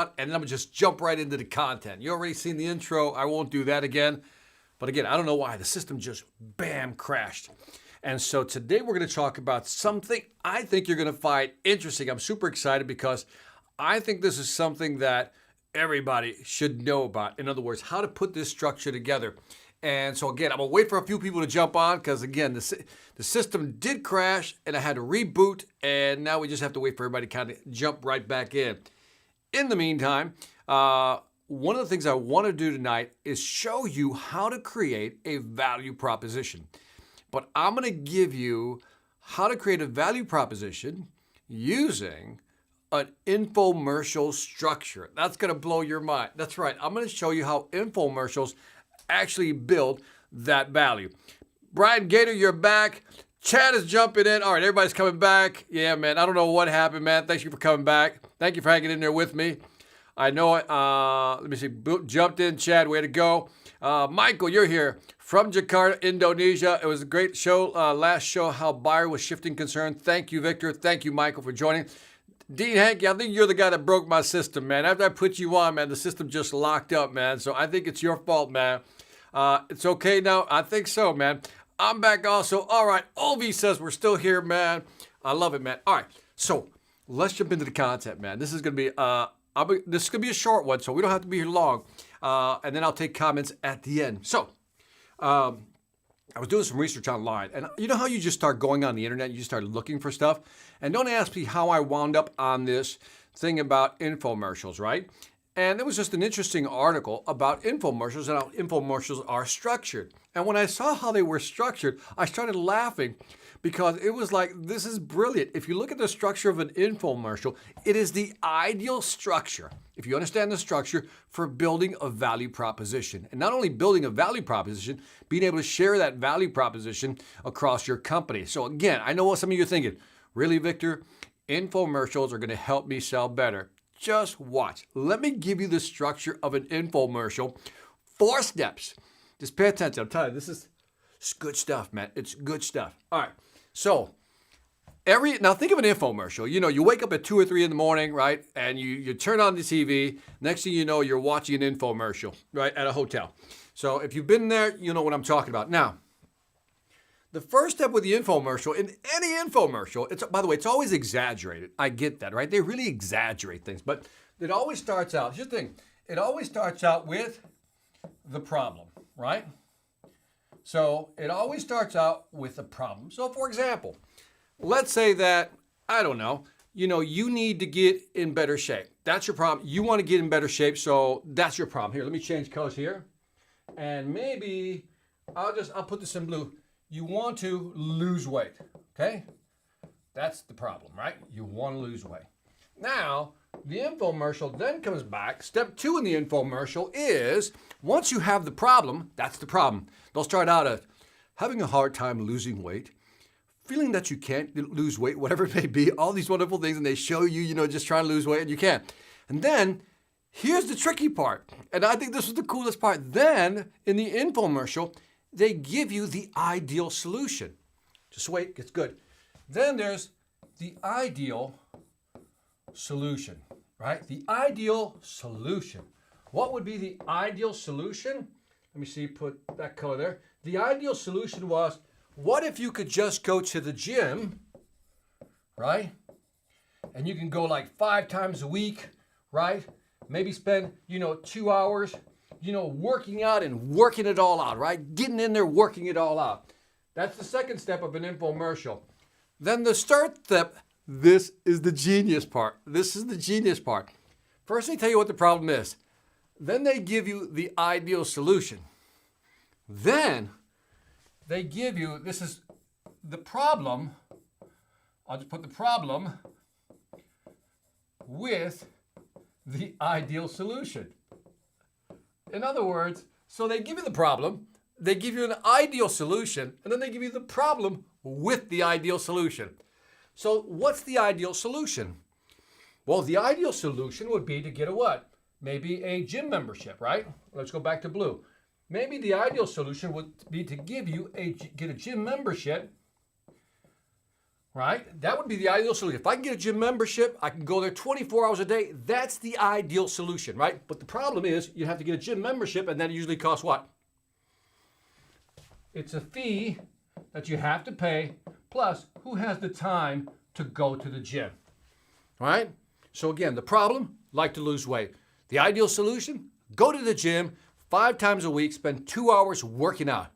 and I'm gonna just jump right into the content. You already seen the intro. I won't do that again. But again, I don't know why the system just bam crashed. And so today we're going to talk about something I think you're going to find interesting. I'm super excited because I think this is something that everybody should know about. In other words, how to put this structure together. And so again, I'm going to wait for a few people to jump on because again, the system did crash and I had to reboot. And now we just have to wait for everybody to kind of jump right back in. In the meantime, one of the things I want to do tonight is show you how to create a value proposition. But I'm going to give you how to create a value proposition using an infomercial structure. That's going to blow your mind. That's right. I'm going to show you how infomercials actually build that value. Brian Gator, you're back. Chad is jumping in. All right, everybody's coming back. Yeah, man. I don't know what happened, man. Thank you for coming back. Thank you for hanging in there with me. I know it. Let me see. Jumped in, Chad. Way to go. Michael, you're here from Jakarta, Indonesia. It was a great show. Last show, how buyer was shifting concern. Thank you, Victor. Thank you, Michael, for joining. Dean Hankey, I think you're the guy that broke my system, man. After I put you on, man, the system just locked up, man. So I think it's your fault, man. It's okay now. I think so, man. I'm back also. All right. Ovi says we're still here, man. I love it, man. All right. So let's jump into the content, man. This is going to be this is going to be a short one, so we don't have to be here long. And then I'll take comments at the end. So I was doing some research online. And you know how you just start going on the internet, you just start looking for stuff? And don't ask me how I wound up on this thing about infomercials, right? And there was just an interesting article about infomercials and how infomercials are structured. And when I saw how they were structured, I started laughing because it was like, this is brilliant. If you look at the structure of an infomercial, it is the ideal structure, if you understand the structure, for building a value proposition. And not only building a value proposition, being able to share that value proposition across your company. So again, I know what some of you are thinking. Really, Victor? Infomercials are going to help me sell better. Just watch. Let me give you the structure of an infomercial. 4 steps. Just pay attention. I'm telling you, it's good stuff, man. It's good stuff. All right. So now think of an infomercial. You know, you wake up at 2 or 3 in the morning, right? And you turn on the TV. Next thing you know, you're watching an infomercial, right, at a hotel. So if you've been there, you know what I'm talking about. Now, the first step with the infomercial, in any infomercial, by the way, it's always exaggerated. I get that, right? They really exaggerate things. But it always starts out, here's the thing, it always starts out with the problem, right? So it always starts out with a problem. So for example, let's say that, I don't know, you need to get in better shape. That's your problem. You want to get in better shape, so that's your problem. Here, let me change colors here. And maybe I'll put this in blue. You want to lose weight, okay? That's the problem, right? You want to lose weight. Now, the infomercial then comes back. Step 2 in the infomercial is, once you have the problem, that's the problem. They'll start out at having a hard time losing weight, feeling that you can't lose weight, whatever it may be, all these wonderful things, and they show you, just trying to lose weight, and you can't. And then, here's the tricky part, and I think this is the coolest part. Then, in the infomercial, they give you the ideal solution. Just wait, it's good. Then there's the ideal solution, right? The ideal solution. What would be the ideal solution? Let me see, put that color there. The ideal solution was, what if you could just go to the gym, right? And you can go like 5 times a week, right? Maybe spend, 2 hours, working out and working it all out, right? Getting in there, working it all out. That's the second step of an infomercial. Then the third step, this is the genius part. This is the genius part. First, they tell you what the problem is. Then they give you the ideal solution. Then they give you, this is the problem. I'll just put the problem with the ideal solution. In other words, so they give you the problem, they give you an ideal solution, and then they give you the problem with the ideal solution. So what's the ideal solution? Well, the ideal solution would be to get a what? Maybe a gym membership, right? Let's go back to blue. Maybe the ideal solution would be to get a gym membership right? That would be the ideal solution. If I can get a gym membership, I can go there 24 hours a day. That's the ideal solution, right? But the problem is you have to get a gym membership, and that usually costs what? It's a fee that you have to pay, plus who has the time to go to the gym, right? So again, the problem, like to lose weight. The ideal solution, go to the gym 5 times a week, spend 2 hours working out.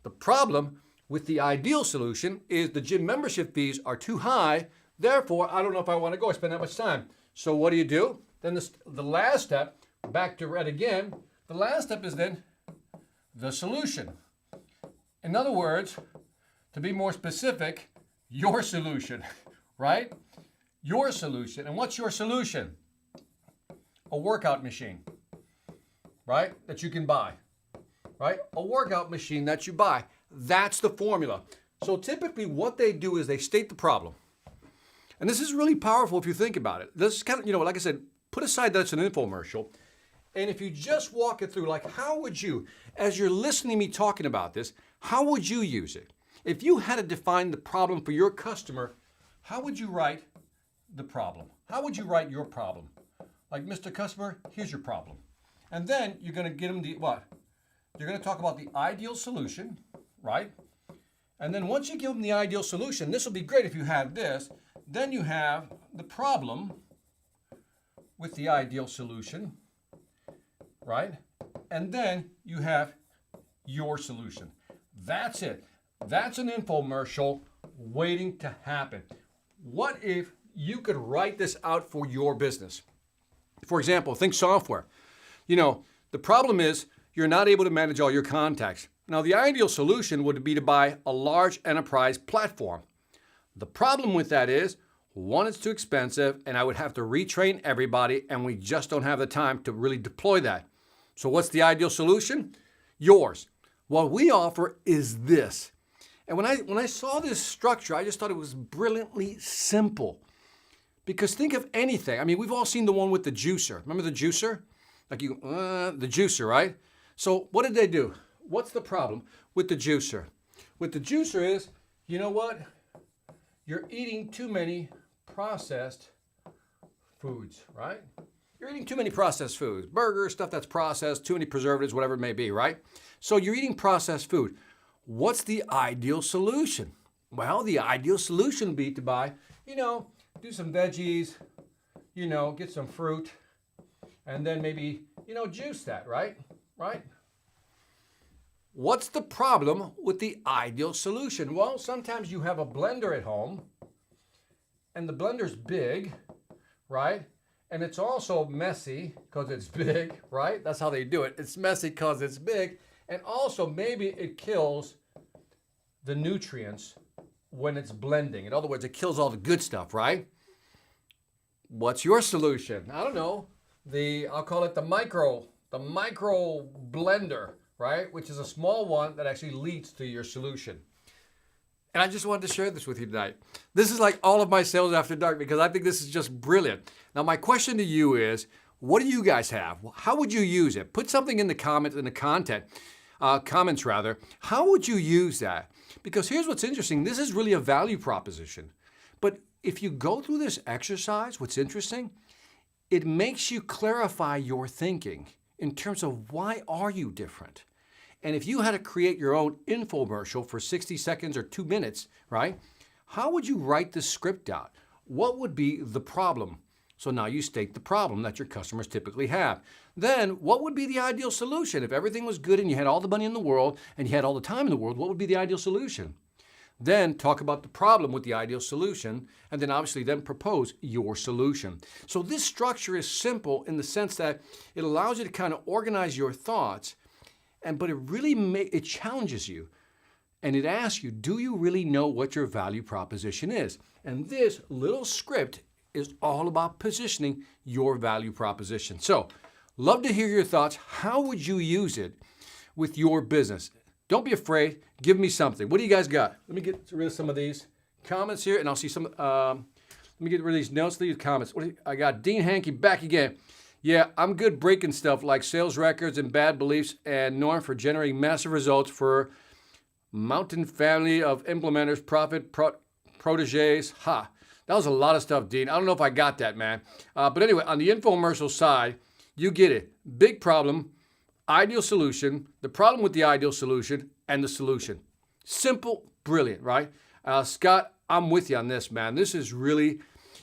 The problem with the ideal solution is the gym membership fees are too high. Therefore, I don't know if I want to go. I spend that much time. So what do? Then the last step, back to red again, the last step is then the solution. In other words, to be more specific, your solution, right? Your solution. And what's your solution? A workout machine, right? That you can buy, right? A workout machine that you buy. That's the formula. So typically what they do is they state the problem. And this is really powerful if you think about it. This is kind of, like I said, put aside that it's an infomercial. And if you just walk it through, like how would you, as you're listening to me talking about this, how would you use it? If you had to define the problem for your customer, how would you write the problem? How would you write your problem? Like, Mr. Customer, here's your problem. And then you're going to get them the what? You're going to talk about the ideal solution, right? And then once you give them the ideal solution, this will be great if you have this. Then you have the problem with the ideal solution, right? And then you have your solution. That's it. That's an infomercial waiting to happen. What if you could write this out for your business? For example, think software. The problem is you're not able to manage all your contacts. Now, the ideal solution would be to buy a large enterprise platform. The problem with that is, one, it's too expensive, and I would have to retrain everybody, and we just don't have the time to really deploy that. So what's the ideal solution? Yours. What we offer is this. And when I saw this structure, I just thought it was brilliantly simple. Because think of anything. I mean, we've all seen the one with the juicer. Remember the juicer? The juicer, right? So what did they do? What's the problem with the juicer? With the juicer is, you know what? You're eating too many processed foods, right? You're eating too many processed foods. Burgers, stuff that's processed, too many preservatives, whatever it may be, right? So you're eating processed food. What's the ideal solution? Well, the ideal solution would be to buy, do some veggies, get some fruit, and then maybe, juice that, right? Right? What's the problem with the ideal solution? Well, sometimes you have a blender at home, and the blender's big, right? And it's also messy because it's big, right? That's how they do it. It's messy because it's big. And also maybe it kills the nutrients when it's blending. In other words, it kills all the good stuff, right? What's your solution? I don't know. I'll call it the micro blender, right? Which is a small one that actually leads to your solution. And I just wanted to share this with you tonight. This is like all of my sales after dark because I think this is just brilliant. Now, my question to you is, what do you guys have? How would you use it? Put something in the comments, comments rather. How would you use that? Because here's what's interesting. This is really a value proposition. But if you go through this exercise, what's interesting, it makes you clarify your thinking in terms of why are you different? And if you had to create your own infomercial for 60 seconds or 2 minutes, right? How would you write the script out? What would be the problem? So now you state the problem that your customers typically have. Then what would be the ideal solution? If everything was good and you had all the money in the world and you had all the time in the world, what would be the ideal solution? Then talk about the problem with the ideal solution, and then obviously then propose your solution. So this structure is simple in the sense that it allows you to kind of organize your thoughts, but it really it challenges you. And it asks you, do you really know what your value proposition is? And this little script is all about positioning your value proposition. So, love to hear your thoughts. How would you use it with your business? Don't be afraid. Give me something. What do you guys got? Let me get rid of some of these comments here, and I'll see some. Let me get rid of these notes. These comments. I got Dean Hankey back again. Yeah, I'm good breaking stuff like sales records and bad beliefs, and Norm for generating massive results for mountain family of implementers, proteges. That was a lot of stuff, Dean. I don't know if I got that, man. But anyway, on the infomercial side, you get it. Big problem, ideal solution, the problem with the ideal solution, and the solution. Simple, brilliant, right? Scott, I'm with you on this, man. This is really,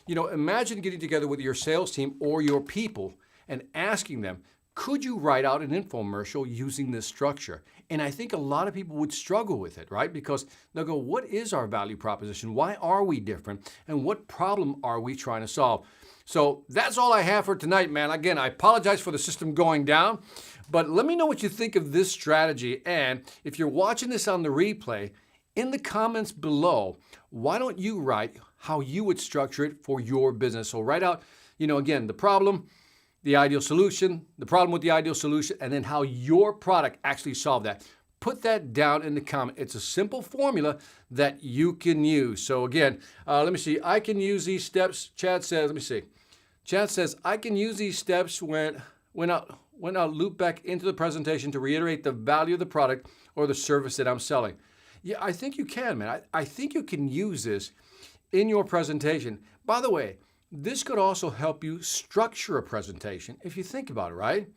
imagine getting together with your sales team or your people and asking them, could you write out an infomercial using this structure? And I think a lot of people would struggle with it, right? Because they'll go, what is our value proposition? Why are we different? And what problem are we trying to solve? So that's all I have for tonight, man. Again, I apologize for the system going down, but let me know what you think of this strategy. And if you're watching this on the replay, in the comments below, why don't you write how you would structure it for your business? So write out, again, the problem, the ideal solution, the problem with the ideal solution, and then how your product actually solved that. Put that down in the comment. It's a simple formula that you can use. So again, let me see. I can use these steps. Chad says, let me see. Chad says, I can use these steps when I loop back into the presentation to reiterate the value of the product or the service that I'm selling. Yeah, I think you can, man. I think you can use this in your presentation. By the way, this could also help you structure a presentation if you think about it, right?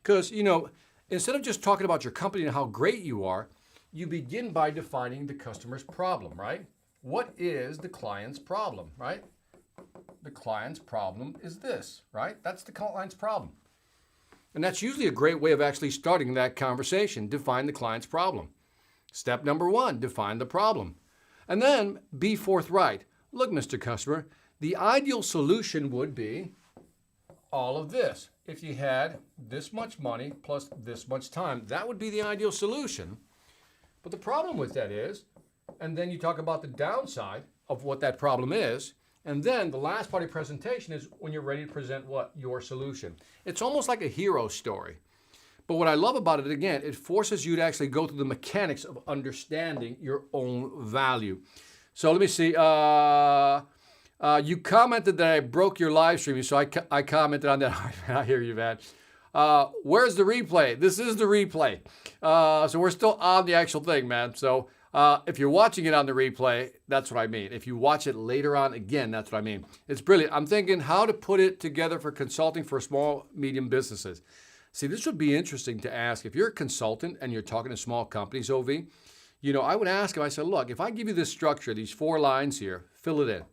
Because, instead of just talking about your company and how great you are, you begin by defining the customer's problem, right? What is the client's problem, right? The client's problem is this, right? That's the client's problem. And that's usually a great way of actually starting that conversation. Define the client's problem. Step number 1, define the problem. And then be forthright. Look, Mr. Customer, the ideal solution would be all of this. If you had this much money plus this much time, that would be the ideal solution. But the problem with that is, and then you talk about the downside of what that problem is, and then the last part of your presentation is when you're ready to present what? Your solution. It's almost like a hero story. But what I love about it, again, it forces you to actually go through the mechanics of understanding your own value. So let me see. You commented that I broke your live stream, so I commented on that. I hear you, man. Where's the replay? This is the replay. So we're still on the actual thing, man. So if you're watching it on the replay, that's what I mean. If you watch it later on, again, that's what I mean. It's brilliant. I'm thinking how to put it together for consulting for small, medium businesses. See, this would be interesting to ask. If you're a consultant and you're talking to small companies, OV, I would ask them, I said, look, if I give you this structure, these 4 lines here, fill it in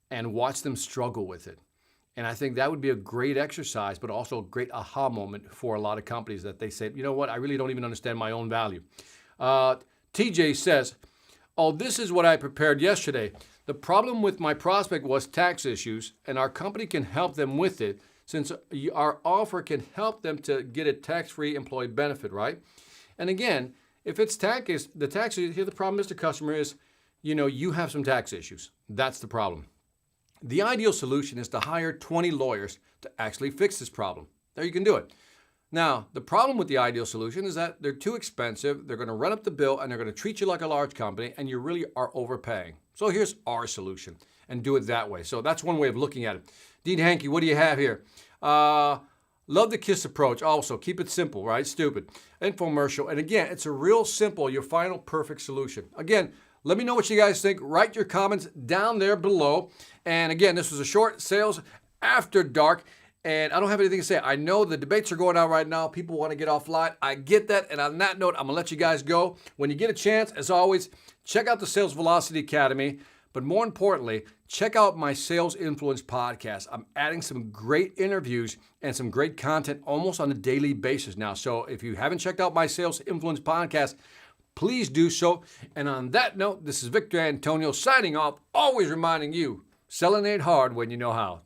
and watch them struggle with it. And I think that would be a great exercise, but also a great aha moment for a lot of companies that they say, you know what, I really don't even understand my own value. TJ says, oh, this is what I prepared yesterday. The problem with my prospect was tax issues, and our company can help them with it since our offer can help them to get a tax-free employee benefit, right? And again, if it's tax, here the problem, Mr. Customer, is, you have some tax issues. That's the problem. The ideal solution is to hire 20 lawyers to actually fix this problem. There, you can do it. Now, the problem with the ideal solution is that they're too expensive, they're going to run up the bill, and they're going to treat you like a large company, and you really are overpaying. So here's our solution, and do it that way. So that's one way of looking at it. Dean Hankey, what do you have here? Love the KISS approach. Also, keep it simple, right? Stupid. Infomercial. And again, it's a real simple, your final perfect solution. Again, let me know what you guys think. Write your comments down there below. And again, this was a short sales after dark. And I don't have anything to say. I know the debates are going on right now. People want to get offline. I get that. And on that note, I'm going to let you guys go. When you get a chance, as always, check out the Sales Velocity Academy. But more importantly, check out my Sales Influence podcast. I'm adding some great interviews and some great content almost on a daily basis now. So if you haven't checked out my Sales Influence podcast, please do so. And on that note, this is Victor Antonio signing off, always reminding you, selling ain't hard when you know how.